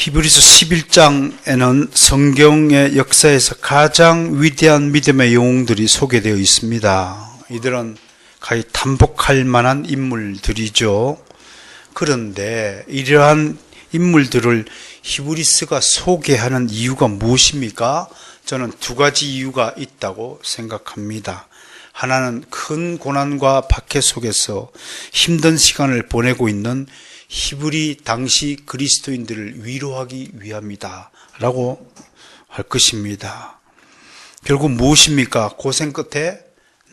히브리서 11장에는 성경의 역사에서 가장 위대한 믿음의 영웅들이 소개되어 있습니다. 이들은 거의 탐복할 만한 인물들이죠. 그런데 이러한 인물들을 히브리서가 소개하는 이유가 무엇입니까? 저는 두 가지 이유가 있다고 생각합니다. 하나는 큰 고난과 박해 속에서 힘든 시간을 보내고 있는 히브리 당시 그리스도인들을 위로하기 위함이다 라고 할 것입니다. 결국 무엇입니까? 고생 끝에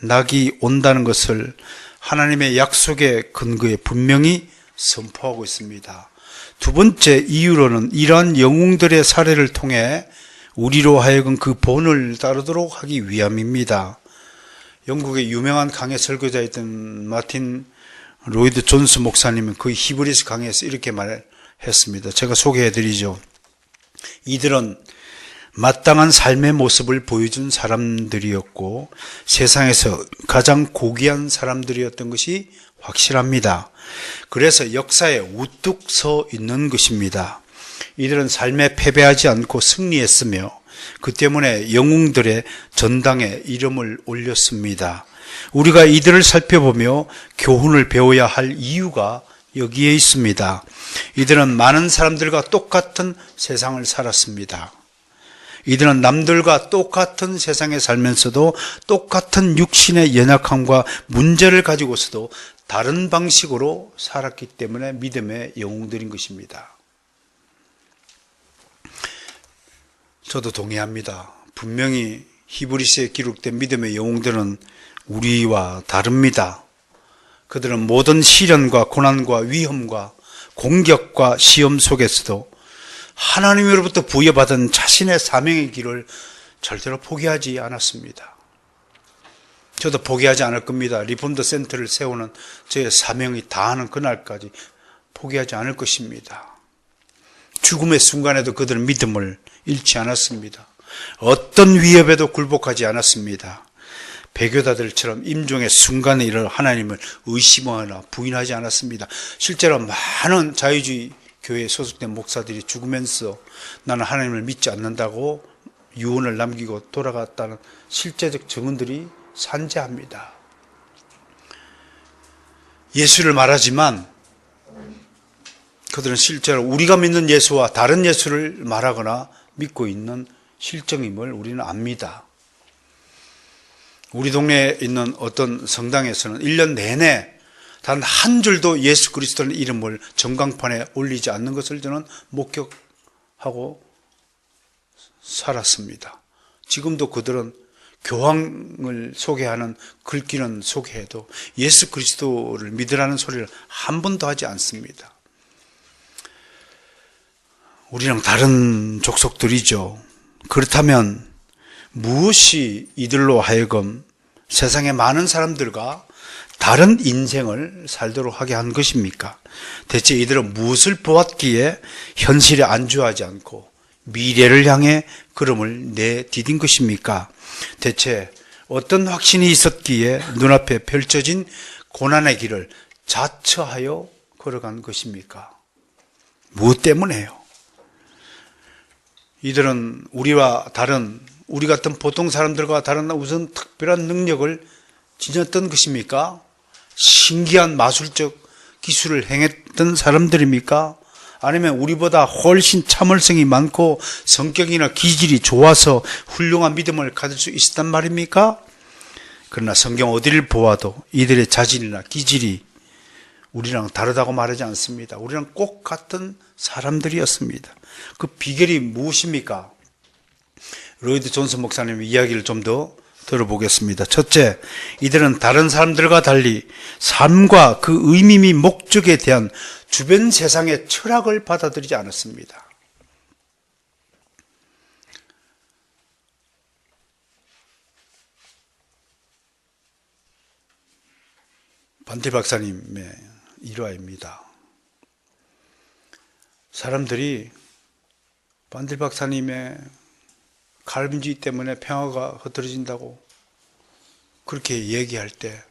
낙이 온다는 것을 하나님의 약속의 근거에 분명히 선포하고 있습니다. 두 번째 이유로는 이러한 영웅들의 사례를 통해 우리로 하여금 그 본을 따르도록 하기 위함입니다. 영국의 유명한 강해 설교자였던 마틴 로이드 존스 목사님은 그 히브리서 강해에서 이렇게 말했습니다. 제가 소개해드리죠. 이들은 마땅한 삶의 모습을 보여준 사람들이었고 세상에서 가장 고귀한 사람들이었던 것이 확실합니다. 그래서 역사에 우뚝 서 있는 것입니다. 이들은 삶에 패배하지 않고 승리했으며 그 때문에 영웅들의 전당에 이름을 올렸습니다. 우리가 이들을 살펴보며 교훈을 배워야 할 이유가 여기에 있습니다. 이들은 많은 사람들과 똑같은 세상을 살았습니다. 이들은 남들과 똑같은 세상에 살면서도 똑같은 육신의 연약함과 문제를 가지고서도 다른 방식으로 살았기 때문에 믿음의 영웅들인 것입니다. 저도 동의합니다. 분명히 히브리서에 기록된 믿음의 영웅들은 우리와 다릅니다. 그들은 모든 시련과 고난과 위험과 공격과 시험 속에서도 하나님으로부터 부여받은 자신의 사명의 길을 절대로 포기하지 않았습니다. 저도 포기하지 않을 겁니다. 리폼더 센터를 세우는 저의 사명이 다하는 그날까지 포기하지 않을 것입니다. 죽음의 순간에도 그들은 믿음을 잃지 않았습니다. 어떤 위협에도 굴복하지 않았습니다. 배교자들처럼 임종의 순간에 이르러 하나님을 의심하거나 부인하지 않았습니다. 실제로 많은 자유주의 교회에 소속된 목사들이 죽으면서 나는 하나님을 믿지 않는다고 유언을 남기고 돌아갔다는 실제적 증언들이 산재합니다. 예수를 말하지만 그들은 실제로 우리가 믿는 예수와 다른 예수를 말하거나 믿고 있는 실정임을 우리는 압니다. 우리 동네에 있는 어떤 성당에서는 1년 내내 단 한 줄도 예수 그리스도의 이름을 전광판에 올리지 않는 것을 저는 목격하고 살았습니다. 지금도 그들은 교황을 소개하는 글귀는 소개해도 예수 그리스도를 믿으라는 소리를 한 번도 하지 않습니다. 우리랑 다른 족속들이죠. 그렇다면 무엇이 이들로 하여금 세상의 많은 사람들과 다른 인생을 살도록 하게 한 것입니까? 대체 이들은 무엇을 보았기에 현실에 안주하지 않고 미래를 향해 걸음을 내디딘 것입니까? 대체 어떤 확신이 있었기에 눈앞에 펼쳐진 고난의 길을 자처하여 걸어간 것입니까? 무엇 때문에요? 이들은 우리 같은 보통 사람들과 다른 무슨 특별한 능력을 지녔던 것입니까? 신기한 마술적 기술을 행했던 사람들입니까? 아니면 우리보다 훨씬 참을성이 많고 성격이나 기질이 좋아서 훌륭한 믿음을 가질 수 있었단 말입니까? 그러나 성경 어디를 보아도 이들의 자질이나 기질이 우리랑 다르다고 말하지 않습니다. 우리랑 꼭 같은 사람들이었습니다. 그 비결이 무엇입니까? 로이드 존스 목사님의 이야기를 좀 더 들어보겠습니다. 첫째, 이들은 다른 사람들과 달리 삶과 그 의미 및 목적에 대한 주변 세상의 철학을 받아들이지 않았습니다. 반대 박사님의 일화입니다. 사람들이 반대 박사님의 갈비주의 때문에 평화가 흐트러진다고 그렇게 얘기할 때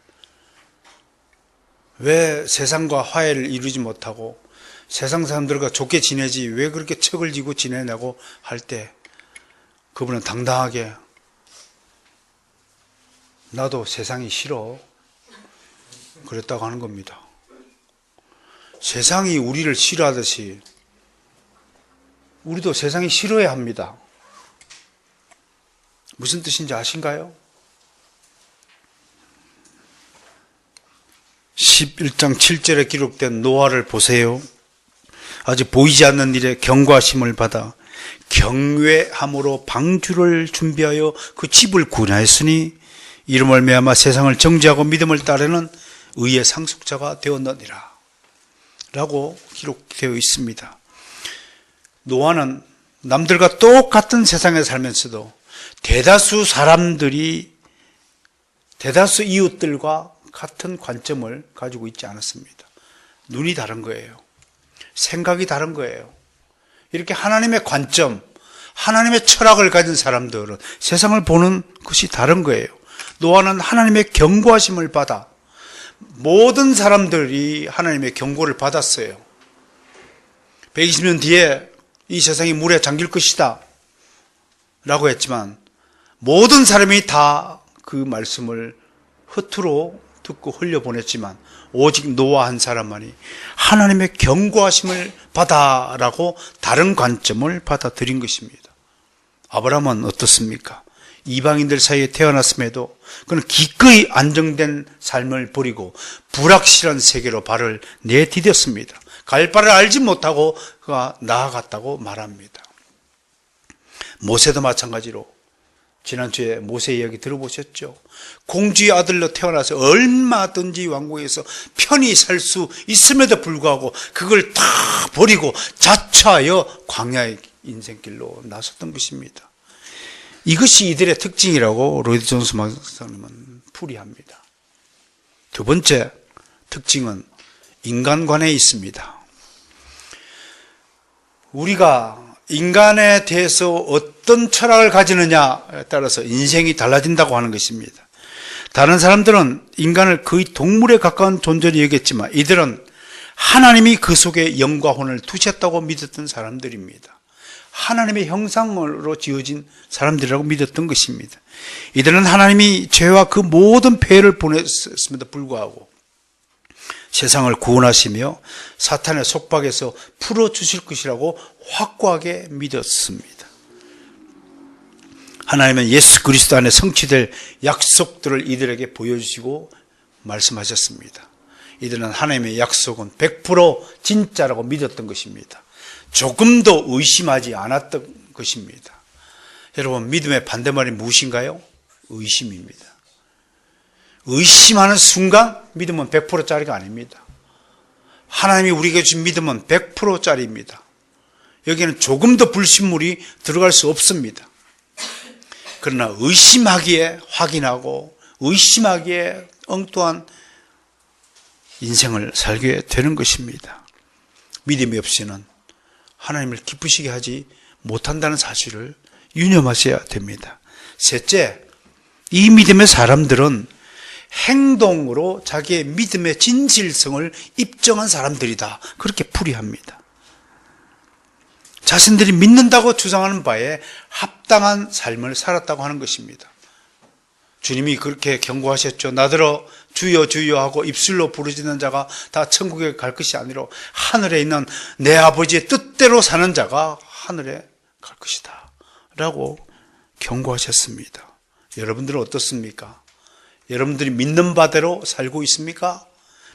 왜 세상과 화해를 이루지 못하고 세상 사람들과 좋게 지내지 왜 그렇게 척을 지고 지내냐고 할 때 그분은 당당하게 나도 세상이 싫어 그랬다고 하는 겁니다. 세상이 우리를 싫어하듯이 우리도 세상이 싫어야 합니다. 무슨 뜻인지 아신가요? 11장 7절에 기록된 노아를 보세요. 아직 보이지 않는 일에 경고하심을 받아 경외함으로 방주를 준비하여 그 집을 구하였으니 이름을 말미암아 세상을 정죄하고 믿음을 따르는 의의 상속자가 되었느니라 라고 기록되어 있습니다. 노아는 남들과 똑같은 세상에 살면서도 대다수 이웃들과 같은 관점을 가지고 있지 않았습니다. 눈이 다른 거예요. 생각이 다른 거예요. 이렇게 하나님의 관점, 하나님의 철학을 가진 사람들은 세상을 보는 것이 다른 거예요. 노아는 하나님의 경고하심을 받아 모든 사람들이 하나님의 경고를 받았어요. 120년 뒤에 이 세상이 물에 잠길 것이다 라고 했지만 모든 사람이 다 그 말씀을 허투루 듣고 흘려보냈지만 오직 노아 한 사람만이 하나님의 경고하심을 받아라고 다른 관점을 받아들인 것입니다. 아브라함은 어떻습니까? 이방인들 사이에 태어났음에도 그는 기꺼이 안정된 삶을 버리고 불확실한 세계로 발을 내디뎠습니다. 갈 바를 알지 못하고 그가 나아갔다고 말합니다. 모세도 마찬가지로 지난주에 모세 이야기 들어보셨죠? 공주의 아들로 태어나서 얼마든지 왕궁에서 편히 살 수 있음에도 불구하고 그걸 다 버리고 자처하여 광야의 인생길로 나섰던 것입니다. 이것이 이들의 특징이라고 로이드 존스 목사님은 풀이합니다. 두 번째 특징은 인간관에 있습니다. 우리가 인간에 대해서 어떤 철학을 가지느냐에 따라서 인생이 달라진다고 하는 것입니다. 다른 사람들은 인간을 거의 동물에 가까운 존재로 여겼지만 이들은 하나님이 그 속에 영과 혼을 두셨다고 믿었던 사람들입니다. 하나님의 형상으로 지어진 사람들이라고 믿었던 것입니다. 이들은 하나님이 죄와 그 모든 폐해를 보냈음에도 불구하고 세상을 구원하시며 사탄의 속박에서 풀어주실 것이라고 확고하게 믿었습니다. 하나님은 예수 그리스도 안에 성취될 약속들을 이들에게 보여주시고 말씀하셨습니다. 이들은 하나님의 약속은 100% 진짜라고 믿었던 것입니다. 조금도 의심하지 않았던 것입니다. 여러분, 믿음의 반대말이 무엇인가요? 의심입니다. 의심하는 순간 믿음은 100%짜리가 아닙니다. 하나님이 우리에게 주신 믿음은 100%짜리입니다. 여기에는 조금도 불신물이 들어갈 수 없습니다. 그러나 의심하기에 확인하고 의심하기에 엉뚱한 인생을 살게 되는 것입니다. 믿음이 없이는 하나님을 기쁘시게 하지 못한다는 사실을 유념하셔야 됩니다. 셋째, 이 믿음의 사람들은 행동으로 자기의 믿음의 진실성을 입증한 사람들이다. 그렇게 풀이합니다. 자신들이 믿는다고 주장하는 바에 합당한 삶을 살았다고 하는 것입니다. 주님이 그렇게 경고하셨죠. 나더러 주여 주여 하고 입술로 부르짖는 자가 다 천국에 갈 것이 아니라 하늘에 있는 내 아버지의 뜻대로 사는 자가 하늘에 갈 것이다 라고 경고하셨습니다. 여러분들은 어떻습니까? 여러분들이 믿는 바대로 살고 있습니까?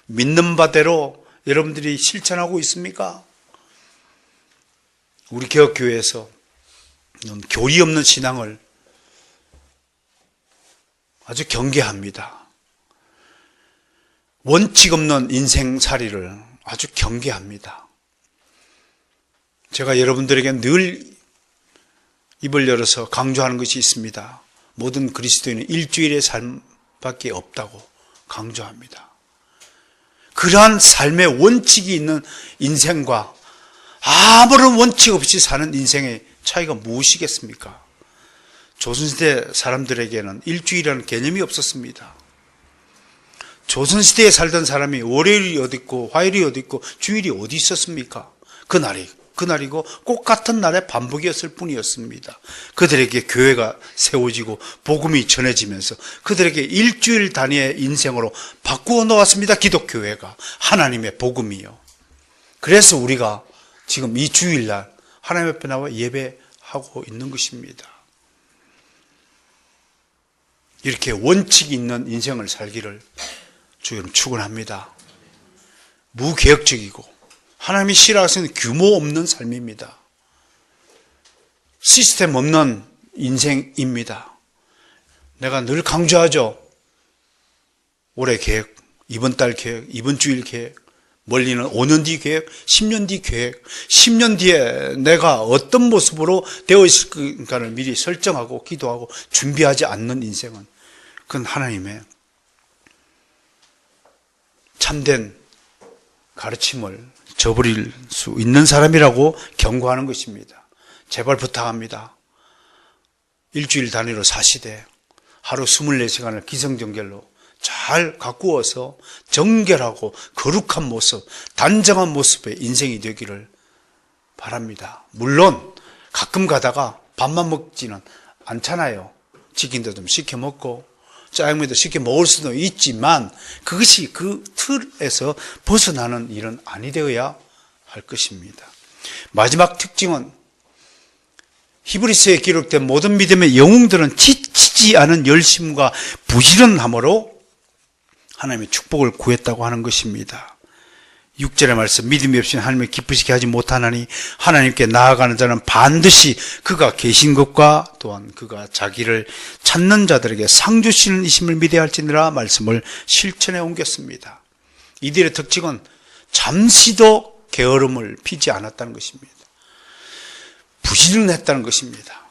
믿는 바대로 여러분들이 실천하고 있습니까? 우리 개혁교회에서 교리 없는 신앙을 아주 경계합니다. 원칙 없는 인생살이를 아주 경계합니다. 제가 여러분들에게 늘 입을 열어서 강조하는 것이 있습니다. 모든 그리스도인은 일주일의 삶밖에 없다고 강조합니다. 그러한 삶의 원칙이 있는 인생과 아무런 원칙 없이 사는 인생의 차이가 무엇이겠습니까? 조선시대 사람들에게는 일주일이라는 개념이 없었습니다. 조선시대에 살던 사람이 월요일이 어디 있고 화요일이 어디 있고 주일이 어디 있었습니까? 그날이고 꼭 같은 날에 반복이었을 뿐이었습니다. 그들에게 교회가 세워지고 복음이 전해지면서 그들에게 일주일 단위의 인생으로 바꾸어 놓았습니다. 기독교회가 하나님의 복음이요. 그래서 우리가 지금 이 주일날 하나님 앞에 나와 예배하고 있는 것입니다. 이렇게 원칙이 있는 인생을 살기를 주님 축원합니다. 무계획적이고 하나님이 싫어하시는 규모 없는 삶입니다. 시스템 없는 인생입니다. 내가 늘 강조하죠. 올해 계획, 이번 달 계획, 이번 주일 계획, 멀리는 5년 뒤 계획, 10년 뒤 계획, 10년 뒤에 내가 어떤 모습으로 되어 있을까를 미리 설정하고 기도하고 준비하지 않는 인생은 그건 하나님의 참된 가르침을 저버릴 수 있는 사람이라고 경고하는 것입니다. 제발 부탁합니다. 일주일 단위로 사시되 하루 24시간을 기성정결로 잘 가꾸어서 정결하고 거룩한 모습, 단정한 모습의 인생이 되기를 바랍니다. 물론 가끔 가다가 밥만 먹지는 않잖아요. 치킨도 좀 시켜 먹고 짜장면도 시켜 먹을 수도 있지만 그것이 그 틀에서 벗어나는 일은 아니 되어야 할 것입니다. 마지막 특징은 히브리서에 기록된 모든 믿음의 영웅들은 지치지 않은 열심과 부지런함으로 하나님의 축복을 구했다고 하는 것입니다. 6절의 말씀, 믿음이 없이 하나님을 기쁘시게 하지 못하나니 하나님께 나아가는 자는 반드시 그가 계신 것과 또한 그가 자기를 찾는 자들에게 상 주시는 이심을 믿어야 할지니라 말씀을 실천해 옮겼습니다. 이들의 특징은 잠시도 게으름을 피지 않았다는 것입니다. 부지런했다는 것입니다.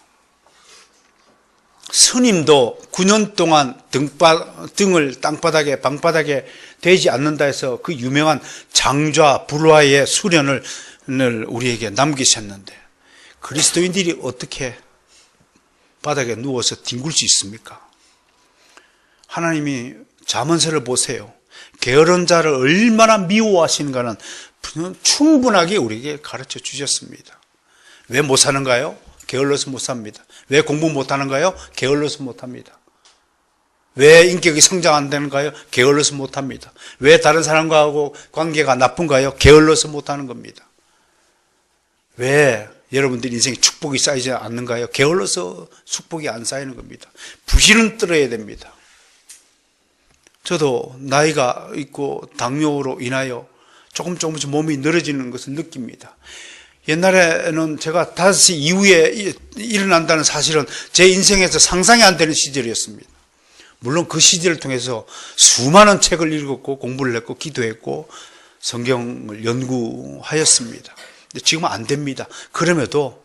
스님도 9년 동안 등을 땅바닥에 방바닥에 대지 않는다 해서 그 유명한 장좌 불화의 수련을 우리에게 남기셨는데 그리스도인들이 어떻게 바닥에 누워서 뒹굴 수 있습니까? 하나님이 잠언서를 보세요. 게으른 자를 얼마나 미워하시는가는 충분하게 우리에게 가르쳐 주셨습니다. 왜 못 사는가요? 게을러서 못 삽니다. 왜 공부 못하는가요? 게을러서 못합니다. 왜 인격이 성장 안 되는가요? 게을러서 못합니다. 왜 다른 사람과하고 관계가 나쁜가요? 게을러서 못하는 겁니다. 왜 여러분들 인생에 축복이 쌓이지 않는가요? 게을러서 축복이 안 쌓이는 겁니다. 부지런 떨어야 됩니다. 저도 나이가 있고 당뇨로 인하여 조금씩 몸이 늘어지는 것을 느낍니다. 옛날에는 제가 5시 이후에 일어난다는 사실은 제 인생에서 상상이 안 되는 시절이었습니다. 물론 그 시절을 통해서 수많은 책을 읽었고 공부를 했고 기도했고 성경을 연구하였습니다. 근데 지금은 안 됩니다. 그럼에도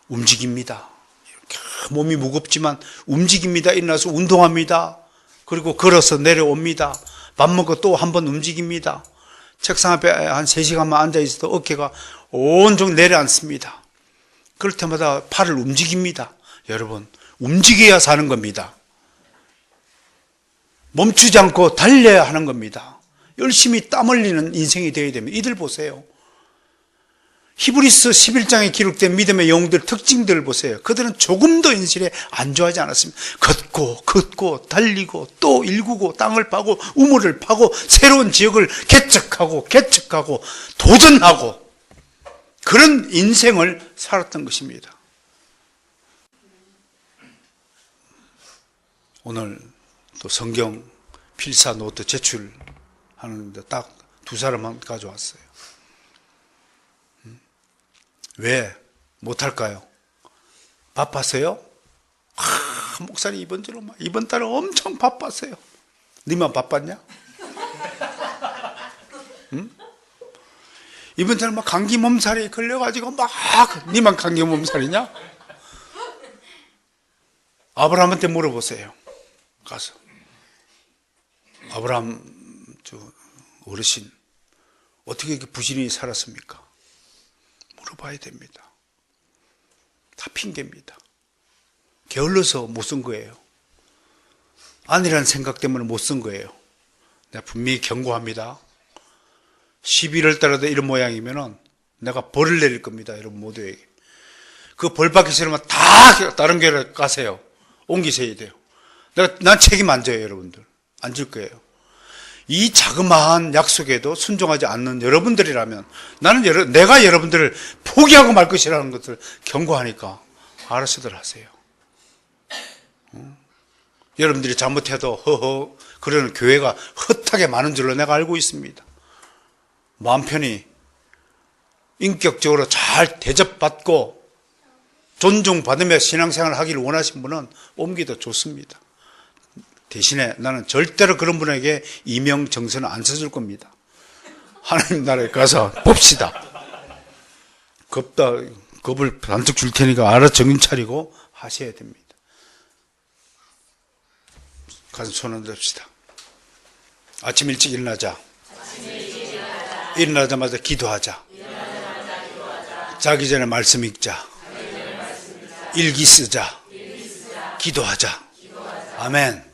움직입니다. 이렇게 몸이 무겁지만 움직입니다. 일어나서 운동합니다. 그리고 걸어서 내려옵니다. 밥 먹고 또 한 번 움직입니다. 책상 앞에 한 3시간만 앉아있어도 어깨가 온종일 내려앉습니다. 그럴 때마다 팔을 움직입니다. 여러분, 움직여야 사는 겁니다. 멈추지 않고 달려야 하는 겁니다. 열심히 땀 흘리는 인생이 되어야 됩니다. 이들 보세요. 히브리서 11장에 기록된 믿음의 영웅들 특징들을 보세요. 그들은 조금도 인생에 안 좋아하지 않았습니다. 걷고 달리고 또 일구고 땅을 파고 우물을 파고 새로운 지역을 개척하고 도전하고 그런 인생을 살았던 것입니다. 오늘 또 성경 필사 노트 제출하는데 딱 2사람만 가져왔어요. 왜 못할까요? 바빴어요? 목사님 이번 달은 엄청 바빴어요. 니만 바빴냐? 응? 이번 달은 막 감기 몸살이 걸려가지고 니만 감기 몸살이냐? 아브라함한테 물어보세요. 가서 아브라함 어르신 어떻게 이렇게 부지런히 살았습니까? 물어봐야 됩니다. 다 핑계입니다. 게을러서 못 쓴 거예요. 아니라는 생각 때문에 못 쓴 거예요. 내가 분명히 경고합니다. 11월 달에도 이런 모양이면은 내가 벌을 내릴 겁니다. 여러분 모두에게. 그 벌 받기 싫으면 다 다른 교회로 가세요. 옮기셔야 돼요. 난 책임 안 져요, 여러분들. 안 질 거예요. 이 자그마한 약속에도 순종하지 않는 여러분들이라면 내가 여러분들을 포기하고 말 것이라는 것을 경고하니까 알아서들 하세요. 여러분들이 잘못해도 허허 그러는 교회가 헛하게 많은 줄로 내가 알고 있습니다. 마음 편히 인격적으로 잘 대접받고 존중받으며 신앙생활을 하기를 원하신 분은 옮기도 좋습니다. 대신에 나는 절대로 그런 분에게 이명정서는 안 써줄 겁니다. 하나님 나라에 가서 봅시다. 겁을 반뜩 줄 테니까 알아 정신 차리고 하셔야 됩니다. 가서 손 흔듭시다. 아침 일찍 일어나자. 일어나자마자 기도하자. 자기 전에 말씀 읽자. 일기 쓰자. 기도하자. 아멘.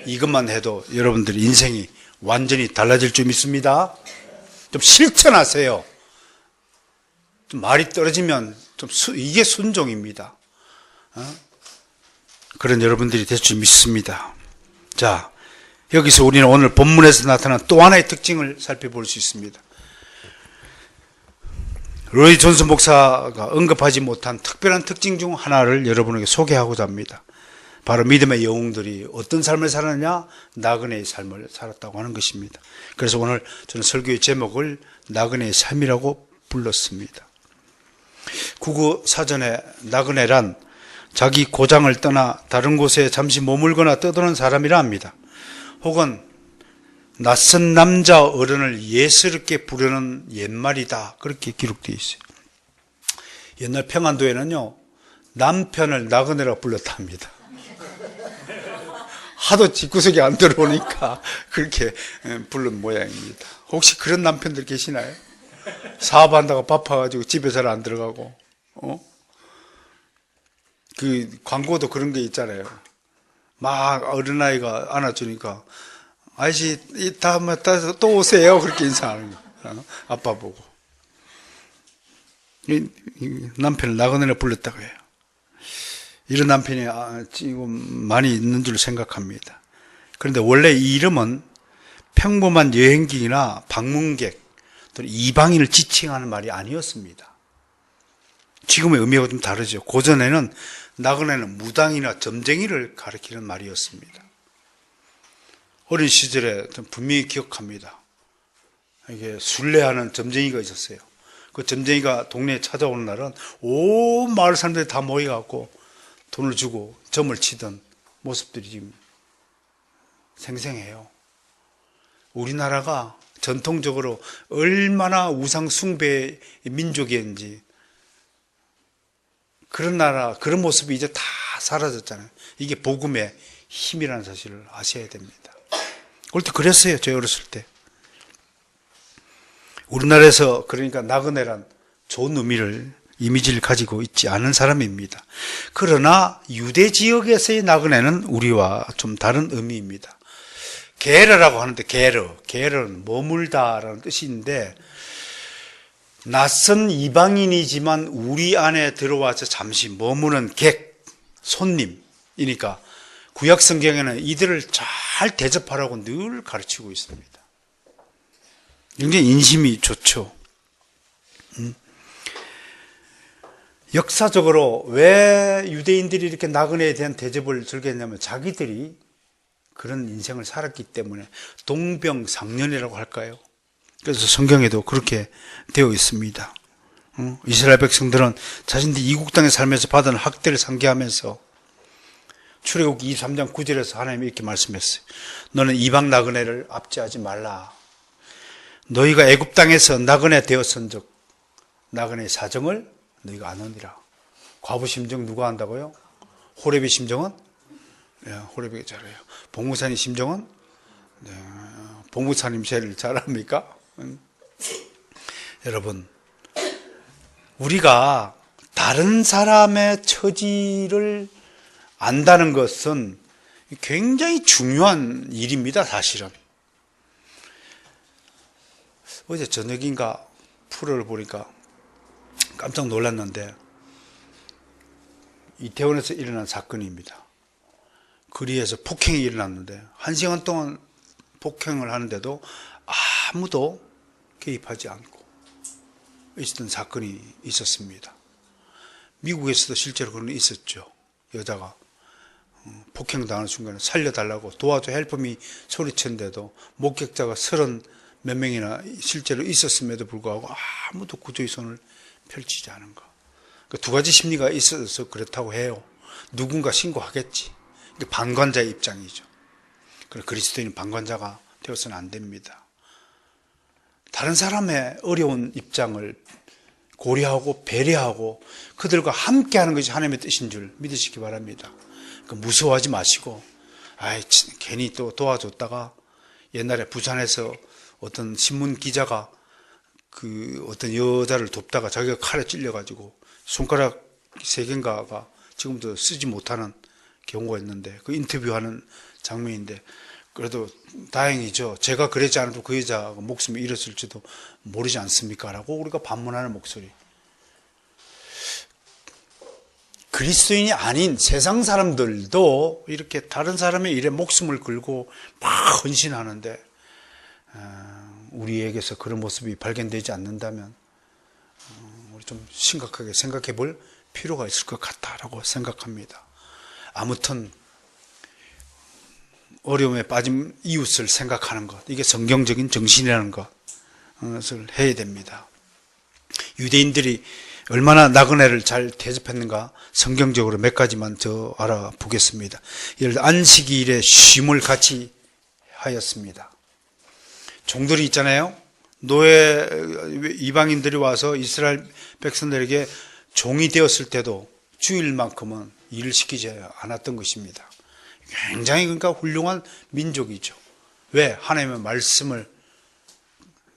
이것만 해도 여러분들 인생이 완전히 달라질 줄 믿습니다. 좀 실천하세요. 좀 말이 떨어지면 이게 순종입니다. 그런 여러분들이 될 줄 믿습니다. 자, 여기서 우리는 오늘 본문에서 나타난 또 하나의 특징을 살펴볼 수 있습니다. 로이 존슨 목사가 언급하지 못한 특별한 특징 중 하나를 여러분에게 소개하고자 합니다. 바로 믿음의 영웅들이 어떤 삶을 살았느냐? 나그네의 삶을 살았다고 하는 것입니다. 그래서 오늘 저는 설교의 제목을 나그네의 삶이라고 불렀습니다. 국어 사전에 나그네란 자기 고장을 떠나 다른 곳에 잠시 머물거나 떠도는 사람이라 합니다. 혹은 낯선 남자 어른을 예스럽게 부르는 옛말이다. 그렇게 기록되어 있어요. 옛날 평안도에는요, 남편을 나그네라고 불렀다 합니다. 하도 집구석에 안 들어오니까 그렇게 부른 모양입니다. 혹시 그런 남편들 계시나요? 사업한다고 바빠가지고 집에 잘 안 들어가고, 그 광고도 그런 게 있잖아요. 막 어린아이가 안아주니까 아저씨 다음에 또 오세요 그렇게 인사하는 거. 아빠 보고 남편을 나그네라 불렀다고 해요. 이런 남편이 지금 많이 있는 줄 생각합니다. 그런데 원래 이 이름은 평범한 여행객이나 방문객 또는 이방인을 지칭하는 말이 아니었습니다. 지금의 의미가 좀 다르죠. 고전에는 나그네는 무당이나 점쟁이를 가리키는 말이었습니다. 어린 시절에 분명히 기억합니다. 이게 순례하는 점쟁이가 있었어요. 그 점쟁이가 동네에 찾아오는 날은 온 마을 사람들이 다 모여갖고 돈을 주고 점을 치던 모습들이 지금 생생해요. 우리나라가 전통적으로 얼마나 우상 숭배의 민족이었는지 그런 나라, 그런 모습이 이제 다 사라졌잖아요. 이게 복음의 힘이라는 사실을 아셔야 됩니다. 그때 그랬어요. 저 어렸을 때. 우리나라에서 그러니까 나그네란 좋은 이미지를 가지고 있지 않은 사람입니다. 그러나 유대 지역에서의 나그네는 우리와 좀 다른 의미입니다. 게르라고 하는데 게르는 머물다라는 뜻인데 낯선 이방인이지만 우리 안에 들어와서 잠시 머무는 객, 손님이니까 구약 성경에는 이들을 잘 대접하라고 늘 가르치고 있습니다. 굉장히 인심이 좋죠. 역사적으로 왜 유대인들이 이렇게 나그네에 대한 대접을 즐겼냐면 자기들이 그런 인생을 살았기 때문에 동병상련이라고 할까요? 그래서 성경에도 그렇게 되어 있습니다. 이스라엘 백성들은 자신들이 이국 땅에 살면서 받은 학대를 상기하면서 출애굽 23장 9절에서 하나님이 이렇게 말씀했어요. 너는 이방 나그네를 압제하지 말라. 너희가 애굽 땅에서 나그네 되었은즉 나그네의 사정을 너희가 아느니라. 과부 심정 누가 한다고요? 호렙의 심정은? 네, 호렙이 잘해요. 봉우사님 심정은? 네, 봉우사님 제일 잘합니까? 여러분, 우리가 다른 사람의 처지를 안다는 것은 굉장히 중요한 일입니다, 사실은. 어제 저녁인가 프로를 보니까 깜짝 놀랐는데, 이태원에서 일어난 사건입니다. 거리에서 폭행이 일어났는데 1시간 동안 폭행을 하는데도 아무도 개입하지 않고 있었던 사건이 있었습니다. 미국에서도 실제로 그런 게 있었죠. 여자가 폭행당하는 순간에 살려달라고 도와줘 헬프미 소리쳤는데도 목격자가 30 몇 명이나 실제로 있었음에도 불구하고 아무도 구조의 손을 펼치지 않은 것. 두 가지 심리가 있어서 그렇다고 해요. 누군가 신고하겠지. 방관자의 입장이죠. 그리스도인은 방관자가 되어서는 안 됩니다. 다른 사람의 어려운 입장을 고려하고 배려하고 그들과 함께하는 것이 하나님의 뜻인 줄 믿으시기 바랍니다. 무서워하지 마시고, 괜히 또 도와줬다가, 옛날에 부산에서 어떤 신문 기자가 어떤 여자를 돕다가 자기가 칼에 찔려가지고 손가락 3개인가가 지금도 쓰지 못하는 경우가 있는데, 그 인터뷰하는 장면인데, 그래도 다행이죠. 제가 그랬지 않아도 그 여자가 목숨을 잃었을지도 모르지 않습니까? 라고 우리가 반문하는 목소리. 그리스도인이 아닌 세상 사람들도 이렇게 다른 사람의 일에 목숨을 걸고 막 헌신하는데, 우리에게서 그런 모습이 발견되지 않는다면 우리 좀 심각하게 생각해 볼 필요가 있을 것 같다라고 생각합니다. 아무튼 어려움에 빠진 이웃을 생각하는 것, 이게 성경적인 정신이라는 것을 해야 됩니다. 유대인들이 얼마나 나그네를 잘 대접했는가 성경적으로 몇 가지만 더 알아보겠습니다. 예를 들어 안식일에 쉼을 같이 하였습니다. 종들이 있잖아요. 노예 이방인들이 와서 이스라엘 백성들에게 종이 되었을 때도 주일만큼은 일을 시키지 않았던 것입니다. 굉장히 그러니까 훌륭한 민족이죠. 왜? 하나님의 말씀을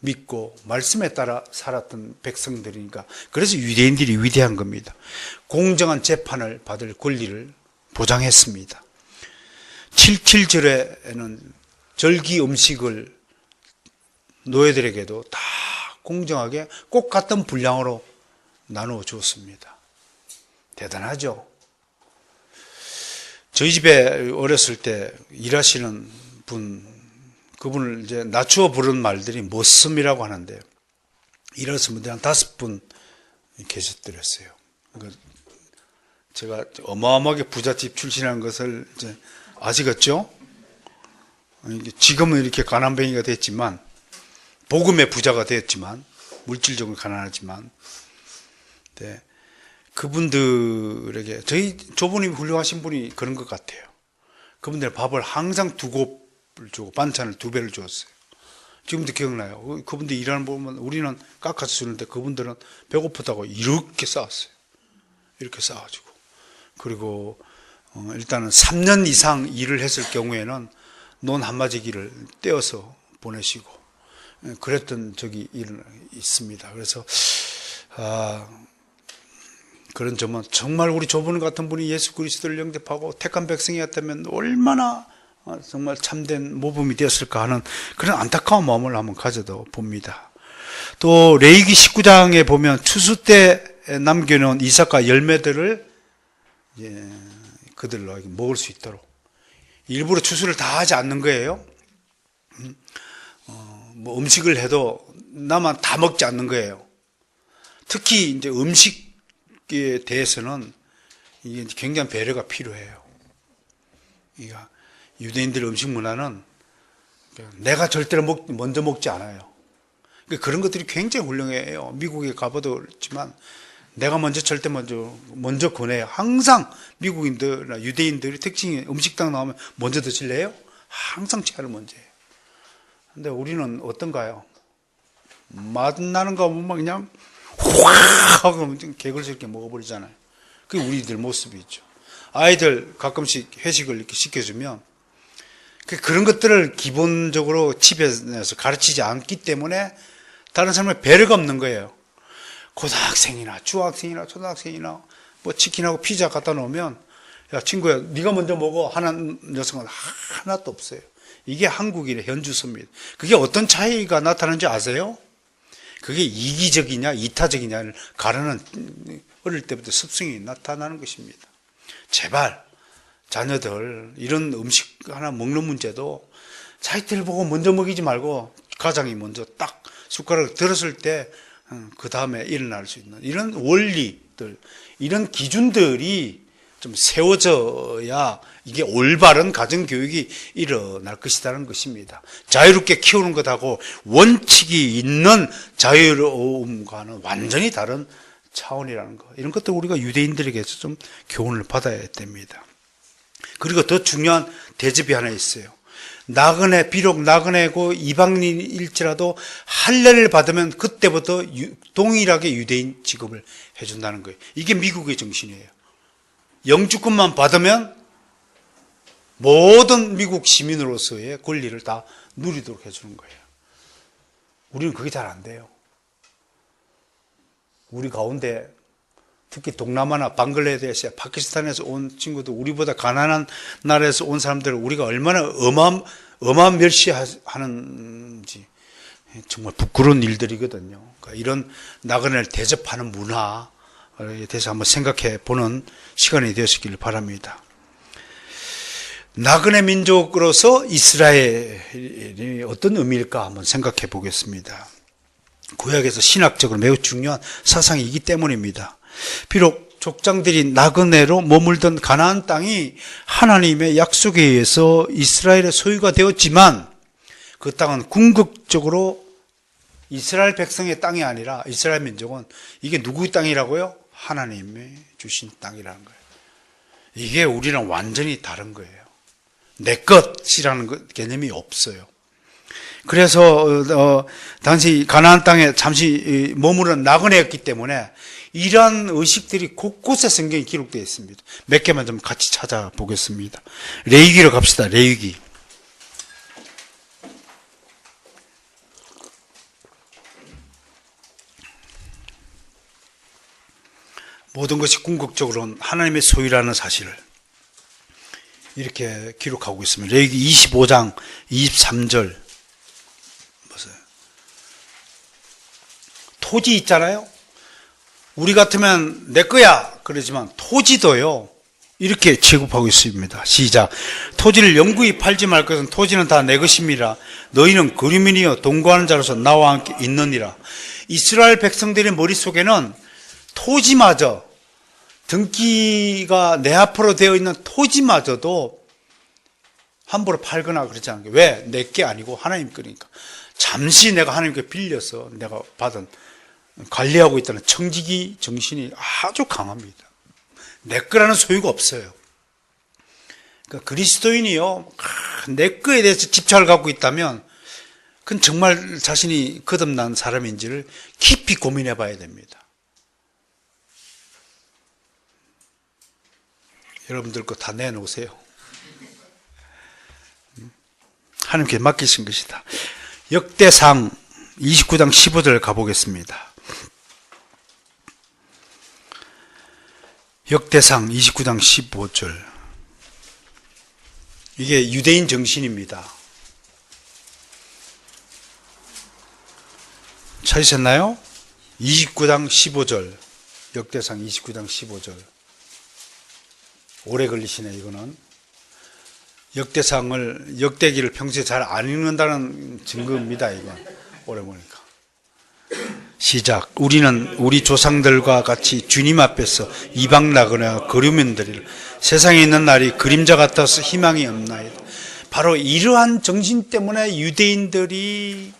믿고 말씀에 따라 살았던 백성들이니까. 그래서 유대인들이 위대한 겁니다. 공정한 재판을 받을 권리를 보장했습니다. 77절에는 절기 음식을 노예들에게도 다 공정하게 꼭 같은 분량으로 나누어 주었습니다. 대단하죠. 저희 집에 어렸을 때 일하시는 그분을 이제 낮추어 부른 말들이 머슴이라고 하는데, 일하시는 분들이 한 5분 계셨더랬어요. 그러니까 제가 어마어마하게 부잣집 출신이라는 것을 이제 아시겠죠? 지금은 이렇게 가난뱅이가 됐지만, 복음의 부자가 되었지만, 물질적으로 가난하지만, 네. 그분들에게, 저희 조부님이 훌륭하신 분이 그런 것 같아요. 그분들 밥을 항상 2곱을 주고 반찬을 2배를 주었어요. 지금도 기억나요. 그분들 일하는 거 보면 우리는 깎아서 주는데 그분들은 배고프다고 이렇게 쌓았어요. 이렇게 쌓아주고. 그리고 일단은 3년 이상 일을 했을 경우에는 논 한마디기를 떼어서 보내시고 그랬던 적이 있습니다. 그래서 그런 점은 정말 우리 조부님 같은 분이 예수 그리스도를 영접하고 택한 백성이었다면 얼마나 정말 참된 모범이 되었을까 하는 그런 안타까운 마음을 한번 가져도 봅니다. 또 레위기 19장에 보면 추수 때 남겨놓은 이삭과 열매들을 그들로 먹을 수 있도록 일부러 추수를 다 하지 않는 거예요. 뭐 음식을 해도 나만 다 먹지 않는 거예요. 특히 이제 음식에 대해서는 이게 굉장히 배려가 필요해요. 그러니까 유대인들의 음식 문화는 내가 절대로 먼저 먹지 않아요. 그러니까 그런 것들이 굉장히 훌륭해요. 미국에 가봐도 그렇지만 내가 절대 먼저 권해요. 항상 미국인들이나 유대인들이 특징이 음식당 나오면 먼저 드실래요? 항상 제가 먼저 해요. 근데 우리는 어떤가요? 맛나는 거 보면 그냥 확 하고 개걸스럽게 먹어버리잖아요. 그게 우리들 모습이죠. 아이들 가끔씩 회식을 이렇게 시켜주면 그런 것들을 기본적으로 집에서 가르치지 않기 때문에 다른 사람의 배려가 없는 거예요. 고등학생이나 중학생이나 초등학생이나 뭐 치킨하고 피자 갖다 놓으면 야 친구야 네가 먼저 먹어 하는 녀석은 하나도 없어요. 이게 한국인의 현주소입니다. 그게 어떤 차이가 나타나는지 아세요? 그게 이기적이냐 이타적이냐를 가르는 어릴 때부터 습성이 나타나는 것입니다. 제발 자녀들 이런 음식 하나 먹는 문제도 자기들 보고 먼저 먹이지 말고 가장이 먼저 딱 숟가락을 들었을 때 그 다음에 일어날 수 있는 이런 원리들, 이런 기준들이 좀 세워져야 이게 올바른 가정교육이 일어날 것이라는 것입니다. 자유롭게 키우는 것하고 원칙이 있는 자유로움과는 완전히 다른 차원이라는 것. 이런 것도 우리가 유대인들에게서 좀 교훈을 받아야 됩니다. 그리고 더 중요한 대접이 하나 있어요. 나그네, 비록 나그네고 이방인일지라도 할례를 받으면 그때부터 동일하게 유대인 취급을 해준다는 거예요. 이게 미국의 정신이에요. 영주권만 받으면 모든 미국 시민으로서의 권리를 다 누리도록 해주는 거예요. 우리는 그게 잘 안 돼요. 우리 가운데 특히 동남아나 방글라데시, 파키스탄에서 온 친구들, 우리보다 가난한 나라에서 온 사람들을 우리가 얼마나 멸시하는지 정말 부끄러운 일들이거든요. 그러니까 이런 나그네를 대접하는 문화에 대해서 한번 생각해 보는 시간이 되었기를 바랍니다. 나그네 민족으로서 이스라엘이 어떤 의미일까 한번 생각해 보겠습니다. 구약에서 신학적으로 매우 중요한 사상이기 때문입니다. 비록 족장들이 나그네로 머물던 가나안 땅이 하나님의 약속에 의해서 이스라엘의 소유가 되었지만 그 땅은 궁극적으로 이스라엘 백성의 땅이 아니라 이스라엘 민족은 이게 누구의 땅이라고요? 하나님의 주신 땅이라는 거예요. 이게 우리랑 완전히 다른 거예요. 내 것이라는 개념이 없어요. 그래서 당시 가나안 땅에 잠시 머무른 나그네였기 때문에 이러한 의식들이 곳곳에 성경에 기록되어 있습니다. 몇 개만 좀 같이 찾아보겠습니다. 레위기로 갑시다. 레위기. 모든 것이 궁극적으로는 하나님의 소유라는 사실을 이렇게 기록하고 있습니다. 레위기 25장 23절. 보세요. 토지 있잖아요. 우리 같으면 내 거야 그러지만 토지도요 이렇게 취급하고 있습니다. 시작. 토지를 영구히 팔지 말 것은 토지는 다 내 것입니다. 너희는 거류민이여 동거하는 자로서 나와 함께 있느니라. 이스라엘 백성들의 머릿속에는 토지마저, 등기가 내 앞으로 되어 있는 토지마저도 함부로 팔거나 그러지 않은 게 왜? 내 게 아니고 하나님 거니까. 잠시 내가 하나님께 빌려서 내가 받은 관리하고 있다는 청지기 정신이 아주 강합니다. 내 거라는 소유가 없어요. 그러니까 그리스도인이요, 내 거에 대해서 집착을 갖고 있다면 그건 정말 자신이 거듭난 사람인지를 깊이 고민해 봐야 됩니다. 여러분들 거 다 내놓으세요. 하나님께 맡기신 것이다. 역대상 29장 15절 가보겠습니다. 역대상 29장 15절. 이게 유대인 정신입니다. 찾으셨나요? 29장 15절. 역대상 29장 15절. 오래 걸리시네, 이거는. 역대상을, 역대기를 평소에 잘 안 읽는다는 증거입니다, 이건. 오래 보니까. 시작. 우리는 우리 조상들과 같이 주님 앞에서 이방 나그네와 거류민들을 세상에 있는 날이 그림자 같아서 희망이 없나이다. 바로 이러한 정신 때문에 유대인들이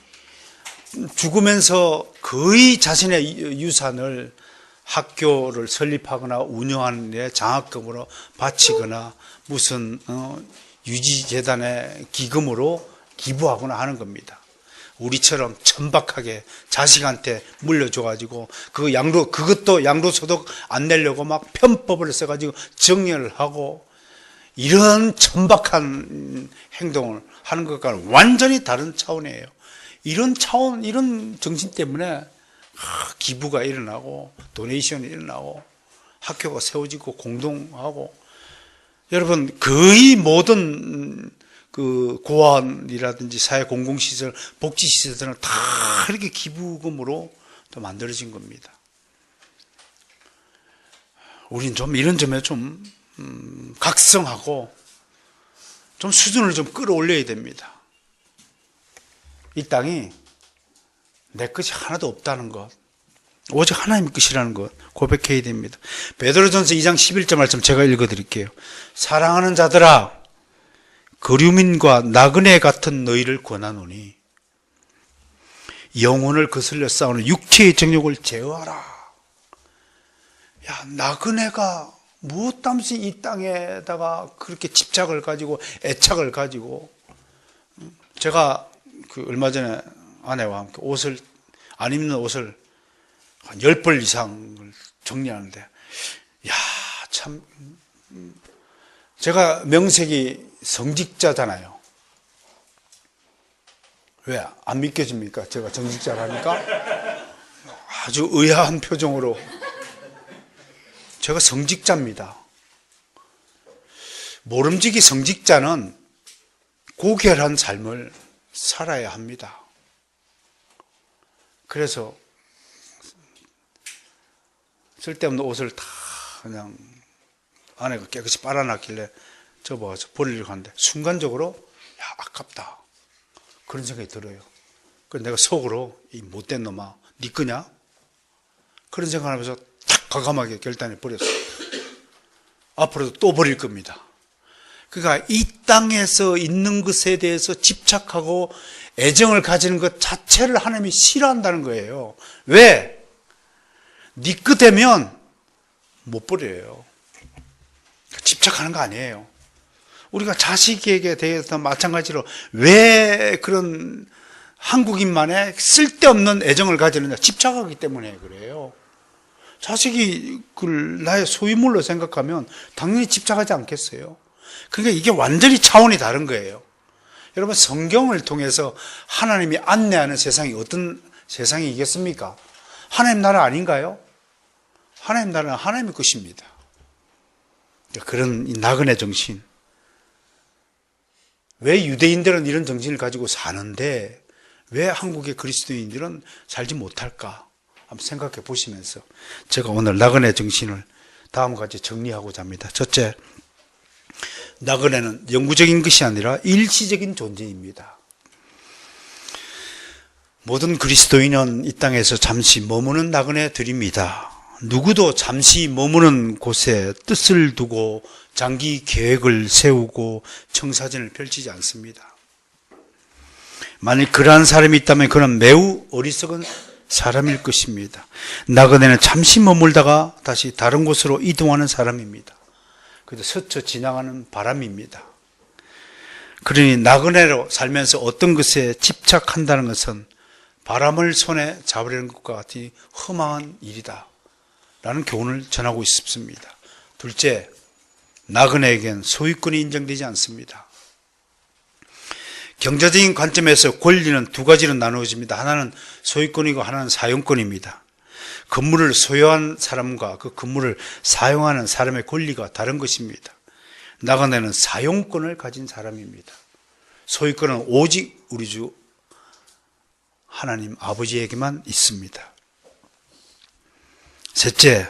죽으면서 거의 자신의 유산을 학교를 설립하거나 운영하는 데 장학금으로 바치거나 무슨 유지재단의 기금으로 기부하거나 하는 겁니다. 우리처럼 천박하게 자식한테 물려줘가지고 그것도 양도소득 안 내려고 막 편법을 써가지고 정리를 하고 이런 천박한 행동을 하는 것과는 완전히 다른 차원이에요. 이런 차원, 이런 정신 때문에 기부가 일어나고 도네이션이 일어나고 학교가 세워지고 공동하고 여러분 거의 모든 그 고아원이라든지 사회 공공시설, 복지시설들은 다 이렇게 기부금으로 또 만들어진 겁니다. 우린 좀 이런 점에 좀 각성하고 좀 수준을 좀 끌어올려야 됩니다. 이 땅이 내 것이 하나도 없다는 것, 오직 하나님의 것이라는 것 고백해야 됩니다. 베드로전서 2장 11절 말씀 제가 읽어드릴게요. 사랑하는 자들아, 거류민과 나그네 같은 너희를 권하노니 영혼을 거슬려 싸우는 육체의 정욕을 제어하라. 야, 나그네가 무엇담시 이 땅에다가 그렇게 집착을 가지고 애착을 가지고, 제가 그 얼마 전에 아내와 함께 옷을, 안 입는 옷을 한 10벌 이상을 정리하는데, 야, 참, 제가 명색이 성직자잖아요. 왜? 안 믿겨집니까? 제가 정직자라니까? 아주 의아한 표정으로. 제가 성직자입니다. 모름지기 성직자는 고결한 삶을 살아야 합니다. 그래서 쓸데없는 옷을 다 그냥 아내가 깨끗이 빨아놨길래 접어가서 버리려고 하는데 순간적으로 야, 아깝다, 그런 생각이 들어요. 그래서 내가 속으로 이 못된 놈아, 네 거냐? 그런 생각하면서 탁 과감하게 결단해 버렸어요. 앞으로도 또 버릴 겁니다. 그러니까 이 땅에서 있는 것에 대해서 집착하고 애정을 가지는 것 자체를 하나님이 싫어한다는 거예요. 왜? 네 거 되면 못 버려요. 집착하는 거 아니에요. 우리가 자식에게 대해서 마찬가지로 왜 그런 한국인만의 쓸데없는 애정을 가지느냐? 집착하기 때문에 그래요. 자식이 그걸 나의 소유물로 생각하면 당연히 집착하지 않겠어요? 그러니까 이게 완전히 차원이 다른 거예요. 여러분, 성경을 통해서 하나님이 안내하는 세상이 어떤 세상이겠습니까? 하나님 나라 아닌가요? 하나님 나라는 하나님의 것입니다. 그런 이 나그네 정신. 왜 유대인들은 이런 정신을 가지고 사는데 왜 한국의 그리스도인들은 살지 못할까? 한번 생각해 보시면서 제가 오늘 나그네 정신을 다음과 같이 정리하고자 합니다. 첫째, 나그네는 영구적인 것이 아니라 일시적인 존재입니다. 모든 그리스도인은 이 땅에서 잠시 머무는 나그네들입니다. 누구도 잠시 머무는 곳에 뜻을 두고 장기 계획을 세우고 청사진을 펼치지 않습니다. 만일 그러한 사람이 있다면 그는 매우 어리석은 사람일 것입니다. 나그네는 잠시 머물다가 다시 다른 곳으로 이동하는 사람입니다. 그래도 스쳐 지나가는 바람입니다. 그러니 나그네로 살면서 어떤 것에 집착한다는 것은 바람을 손에 잡으려는 것과 같이 험한 일이다 라는 교훈을 전하고 싶습니다. 둘째, 나그네에겐 소유권이 인정되지 않습니다. 경제적인 관점에서 권리는 두 가지로 나누어집니다. 하나는 소유권이고 하나는 사용권입니다. 건물을 소유한 사람과 그 건물을 사용하는 사람의 권리가 다른 것입니다. 나그네는 사용권을 가진 사람입니다. 소유권은 오직 우리 주 하나님 아버지에게만 있습니다. 셋째,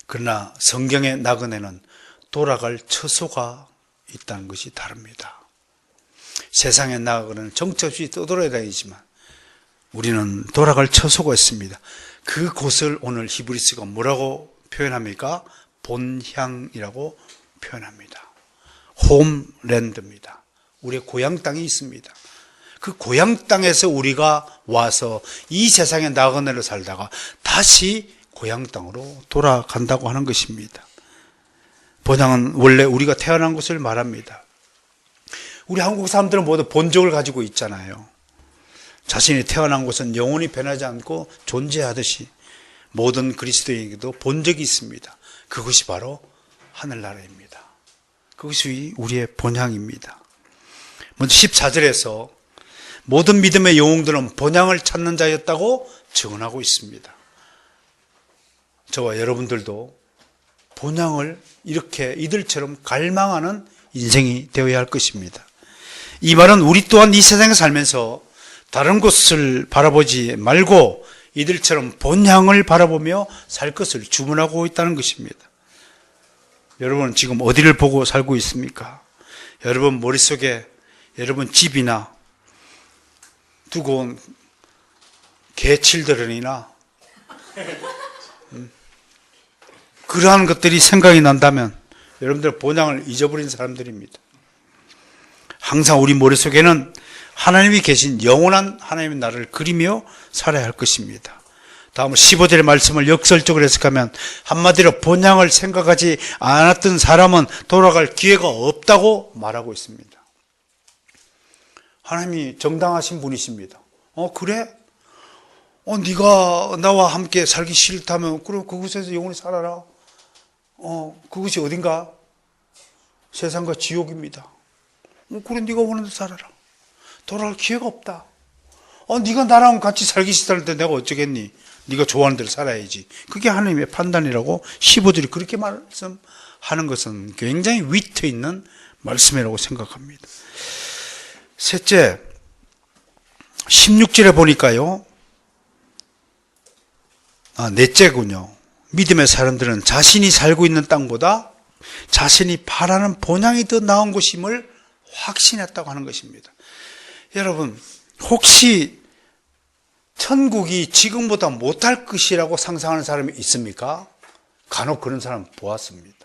그러나 성경의 나그네는 돌아갈 처소가 있다는 것이 다릅니다. 세상의 나그네는 정처 없이 떠돌아다니지만 우리는 돌아갈 처소가 있습니다. 그곳을 오늘 히브리서가 뭐라고 표현합니까? 본향이라고 표현합니다. 홈랜드입니다. 우리의 고향 땅이 있습니다. 그 고향 땅에서 우리가 와서 이 세상의 나그네로 살다가 다시 고향 땅으로 돌아간다고 하는 것입니다. 본향은 원래 우리가 태어난 곳을 말합니다. 우리 한국 사람들은 모두 본적을 가지고 있잖아요. 자신이 태어난 곳은 영원히 변하지 않고 존재하듯이 모든 그리스도인에게도 본적이 있습니다. 그것이 바로 하늘나라입니다. 그것이 우리의 본향입니다. 먼저 14절에서 모든 믿음의 영웅들은 본향을 찾는 자였다고 증언하고 있습니다. 저와 여러분들도 본향을 이렇게 이들처럼 갈망하는 인생이 되어야 할 것입니다. 이 말은 우리 또한 이 세상에 살면서 다른 곳을 바라보지 말고 이들처럼 본향을 바라보며 살 것을 주문하고 있다는 것입니다. 여러분 지금 어디를 보고 살고 있습니까? 여러분 머릿속에 여러분 집이나 두고 온 개칠드런이나 그러한 것들이 생각이 난다면 여러분들 본향을 잊어버린 사람들입니다. 항상 우리 머릿속에는 하나님이 계신 영원한 하나님의 나라를 그리며 살아야 할 것입니다. 다음으로 15절의 말씀을 역설적으로 해석하면 한마디로 본향을 생각하지 않았던 사람은 돌아갈 기회가 없다고 말하고 있습니다. 하나님이 정당하신 분이십니다. 그래? 네가 나와 함께 살기 싫다면 그럼 그곳에서 영원히 살아라. 그것이 어딘가? 세상과 지옥입니다. 그래 네가 원하는 대로 살아라. 돌아갈 기회가 없다. 네가 나랑 같이 살기 싫다는데 내가 어쩌겠니? 네가 좋아하는 대로 살아야지. 그게 하나님의 판단이라고 15절이 그렇게 말씀하는 것은 굉장히 위트 있는 말씀이라고 생각합니다. 셋째, 16절에 보니까요. 넷째군요. 믿음의 사람들은 자신이 살고 있는 땅보다 자신이 바라는 본향이 더 나은 곳임을 확신했다고 하는 것입니다. 여러분, 혹시 천국이 지금보다 못할 것이라고 상상하는 사람이 있습니까? 간혹 그런 사람 보았습니다.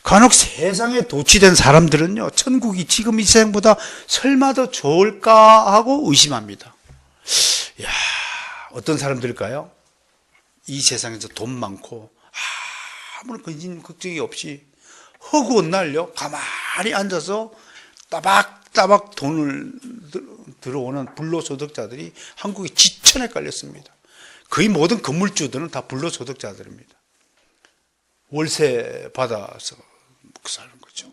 간혹 세상에 도취된 사람들은요, 천국이 지금 이 세상보다 설마 더 좋을까 하고 의심합니다. 어떤 사람들일까요? 이 세상에서 돈 많고 아무런 근심 걱정이 없이 허구한 날요 가만히 앉아서 따박따박 돈을 들어오는 불로소득자들이 한국에 지천에 깔렸습니다. 거의 모든 건물주들은 다 불로소득자들입니다. 월세 받아서 사는 거죠.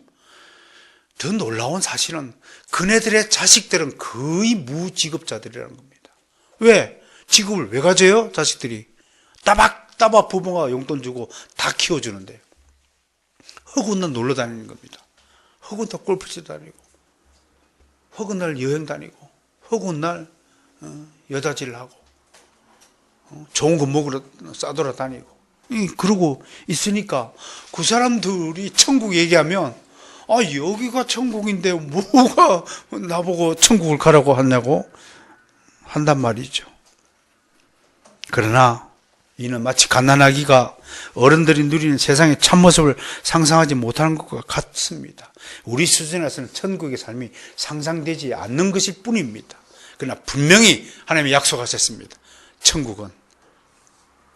더 놀라운 사실은 그네들의 자식들은 거의 무직업자들이라는 겁니다. 왜? 직업을 왜 가져요? 자식들이 따박따박 부모가 용돈 주고 다 키워주는데 허구한 날 놀러 다니는 겁니다. 허구한 날 골프 치러 다니고 허구한 날 여행 다니고 허구한 날 여자질 하고 좋은 거 먹으러 싸돌아 다니고 그러고 있으니까 그 사람들이 천국 얘기하면 여기가 천국인데 뭐가 나보고 천국을 가라고 하냐고 한단 말이죠. 그러나 이는 마치 갓난아기가 어른들이 누리는 세상의 참모습을 상상하지 못하는 것과 같습니다. 우리 수준에서는 천국의 삶이 상상되지 않는 것일 뿐입니다. 그러나 분명히 하나님이 약속하셨습니다. 천국은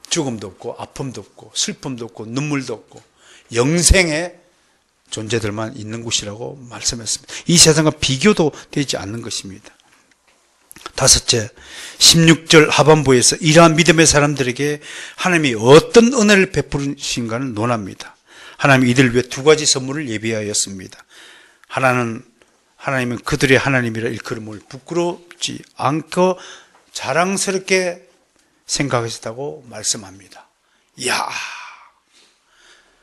죽음도 없고 아픔도 없고 슬픔도 없고 눈물도 없고 영생의 존재들만 있는 곳이라고 말씀했습니다. 이 세상과 비교도 되지 않는 것입니다. 다섯째, 16절 하반부에서 이러한 믿음의 사람들에게 하나님이 어떤 은혜를 베푸신가를 논합니다. 하나님이 이들 위해 두 가지 선물을 예비하였습니다. 하나님은 그들의 하나님이라 일컬음을 부끄럽지 않고 자랑스럽게 생각하셨다고 말씀합니다. 이야,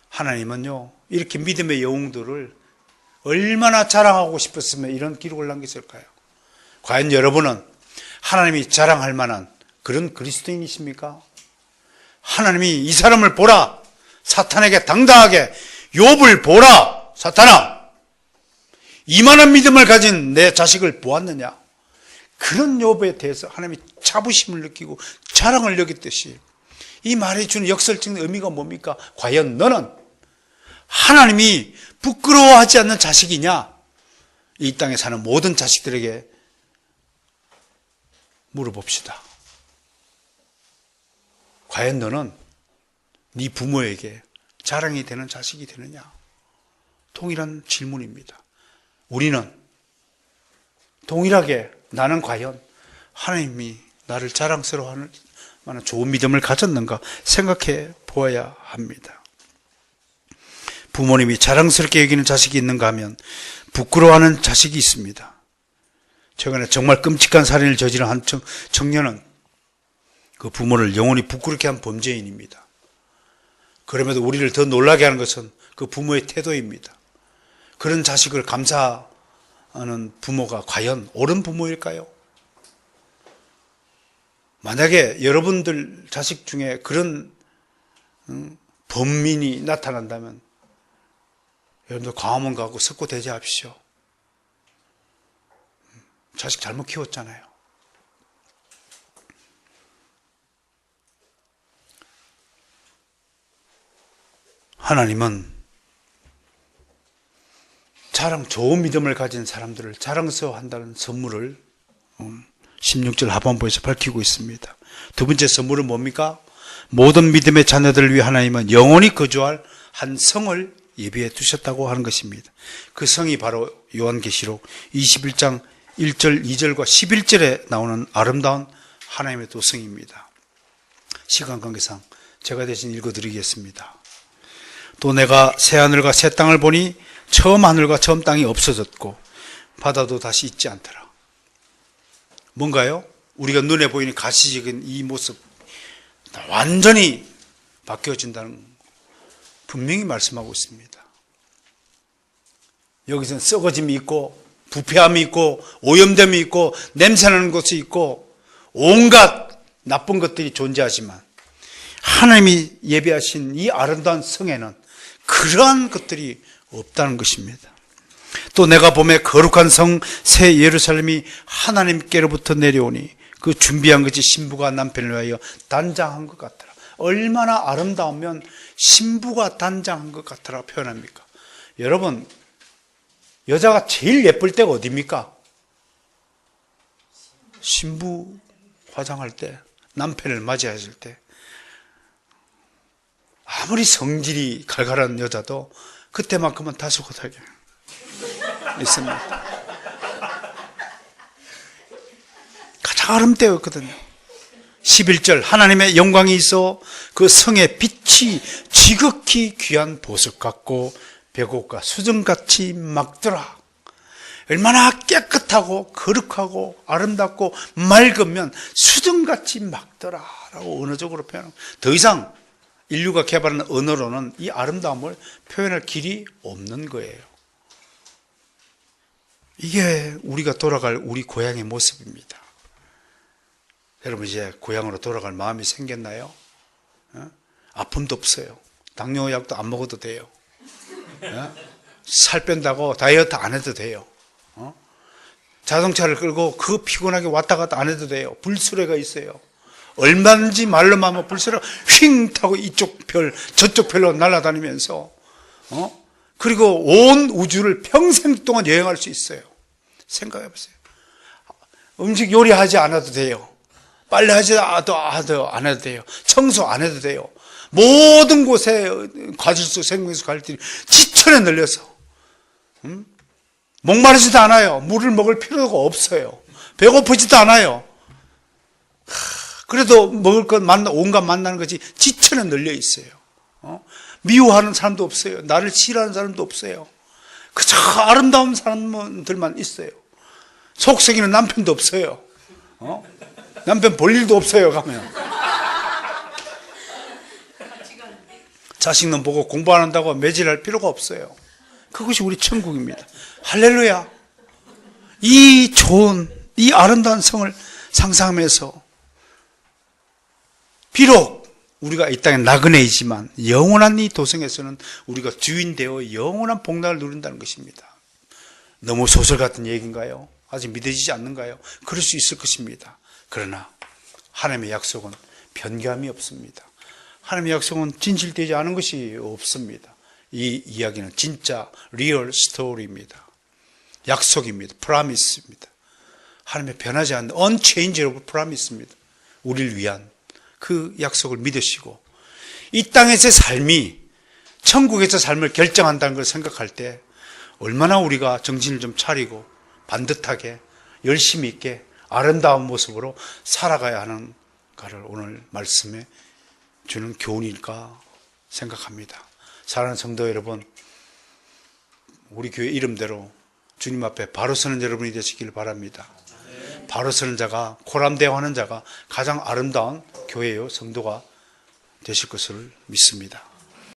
하나님은요 이렇게 믿음의 영웅들을 얼마나 자랑하고 싶었으면 이런 기록을 남겼을까요? 과연 여러분은 하나님이 자랑할 만한 그런 그리스도인이십니까? 하나님이 이 사람을 보라, 사탄에게 당당하게 욥을 보라, 사탄아 이만한 믿음을 가진 내 자식을 보았느냐? 그런 욥에 대해서 하나님이 자부심을 느끼고 자랑을 여겼듯이 이 말이 주는 역설적인 의미가 뭡니까? 과연 너는 하나님이 부끄러워하지 않는 자식이냐? 이 땅에 사는 모든 자식들에게 물어봅시다. 과연 너는 네 부모에게 자랑이 되는 자식이 되느냐? 동일한 질문입니다. 우리는 동일하게 나는 과연 하나님이 나를 자랑스러워하는 만한 좋은 믿음을 가졌는가 생각해 보아야 합니다. 부모님이 자랑스럽게 여기는 자식이 있는가 하면 부끄러워하는 자식이 있습니다. 최근에 정말 끔찍한 살인을 저지른 한 청년은 그 부모를 영원히 부끄럽게 한 범죄인입니다. 그럼에도 우리를 더 놀라게 하는 것은 그 부모의 태도입니다. 그런 자식을 감사하는 하는 부모가 과연 옳은 부모일까요? 만약에 여러분들 자식 중에 그런 범민이 나타난다면 여러분들 광화문 가고 석고 대제합시오. 자식 잘못 키웠잖아요. 하나님은 좋은 믿음을 가진 사람들을 자랑스러워한다는 선물을 16절 하반부에서 밝히고 있습니다. 두 번째 선물은 뭡니까? 모든 믿음의 자녀들을 위해 하나님은 영원히 거주할 한 성을 예비해 두셨다고 하는 것입니다. 그 성이 바로 요한계시록 21장 1절, 2절과 11절에 나오는 아름다운 하나님의 도성입니다. 시간 관계상 제가 대신 읽어드리겠습니다. 또 내가 새 하늘과 새 땅을 보니 처음 하늘과 처음 땅이 없어졌고 바다도 다시 있지 않더라. 뭔가요? 우리가 눈에 보이는 가시적인 이 모습 완전히 바뀌어진다는 분명히 말씀하고 있습니다. 여기서는 썩어짐이 있고 부패함이 있고 오염됨이 있고 냄새나는 것이 있고 온갖 나쁜 것들이 존재하지만 하나님이 예비하신 이 아름다운 성에는 그러한 것들이 없다는 것입니다. 또 내가 보매 거룩한 성 새 예루살렘이 하나님께로부터 내려오니 그 준비한 것이 신부가 남편을 위하여 단장한 것 같더라. 얼마나 아름다우면 신부가 단장한 것 같더라 표현합니까? 여러분, 여자가 제일 예쁠 때가 어디입니까? 신부 화장할 때, 남편을 맞이했을 때. 아무리 성질이 갈갈한 여자도 그때만큼은 다소곳하게 있습니다. 가장 아름다웠거든요. 11절 하나님의 영광이 있어 그 성의 빛이 지극히 귀한 보석 같고 벽옥과 수정같이 막더라. 얼마나 깨끗하고 거룩하고 아름답고 맑으면 수정같이 막더라 라고 언어적으로 표현합니다. 더 이상 인류가 개발한 언어로는 이 아름다움을 표현할 길이 없는 거예요. 이게 우리가 돌아갈 우리 고향의 모습입니다. 여러분 이제 고향으로 돌아갈 마음이 생겼나요? 아픔도 없어요. 당뇨약도 안 먹어도 돼요. 살 뺀다고 다이어트 안 해도 돼요. 자동차를 끌고 그 피곤하게 왔다 갔다 안 해도 돼요. 불수레가 있어요. 얼마든지 말로만 하면 불수레가 휙 타고 이쪽 별 저쪽 별로 날아다니면서 그리고 온 우주를 평생 동안 여행할 수 있어요. 생각해 보세요. 음식 요리하지 않아도 돼요. 빨래하지 안 해도 돼요. 청소 안 해도 돼요. 모든 곳에 과질수, 생명수 갈들이 지천에 널려서 목마르지도 않아요. 물을 먹을 필요가 없어요. 배고프지도 않아요. 그래도 먹을 것 온갖 만나는 것이 지천에 널려 있어요. 미워하는 사람도 없어요. 나를 싫어하는 사람도 없어요. 그저 아름다운 사람들만 있어요. 속썩이는 남편도 없어요. 남편 볼 일도 없어요. 가면 자식놈 보고 공부 안 한다고 매질할 필요가 없어요. 그것이 우리 천국입니다. 할렐루야. 이 좋은 이 아름다운 성을 상상하면서 비록 우리가 이 땅에 나그네이지만 영원한 이 도성에서는 우리가 주인 되어 영원한 복락을 누린다는 것입니다. 너무 소설 같은 얘기인가요? 아직 믿어지지 않는가요? 그럴 수 있을 것입니다. 그러나 하나님의 약속은 변감이 없습니다. 하나님의 약속은 진실되지 않은 것이 없습니다. 이 이야기는 진짜 리얼 스토리입니다. 약속입니다. 프라미스입니다. 하나님의 변하지 않는 unchangeable promise입니다. 우리를 위한 그 약속을 믿으시고 이 땅에서의 삶이 천국에서 삶을 결정한다는 걸 생각할 때 얼마나 우리가 정신을 좀 차리고 반듯하게 열심히 있게 아름다운 모습으로 살아가야 하는가를 오늘 말씀에 주는 교훈일까 생각합니다. 사랑하는 성도 여러분, 우리 교회 이름대로 주님 앞에 바로 서는 여러분이 되시길 바랍니다. 바로 서는 자가, 코람대화하는 자가 가장 아름다운 교회요 성도가 되실 것을 믿습니다.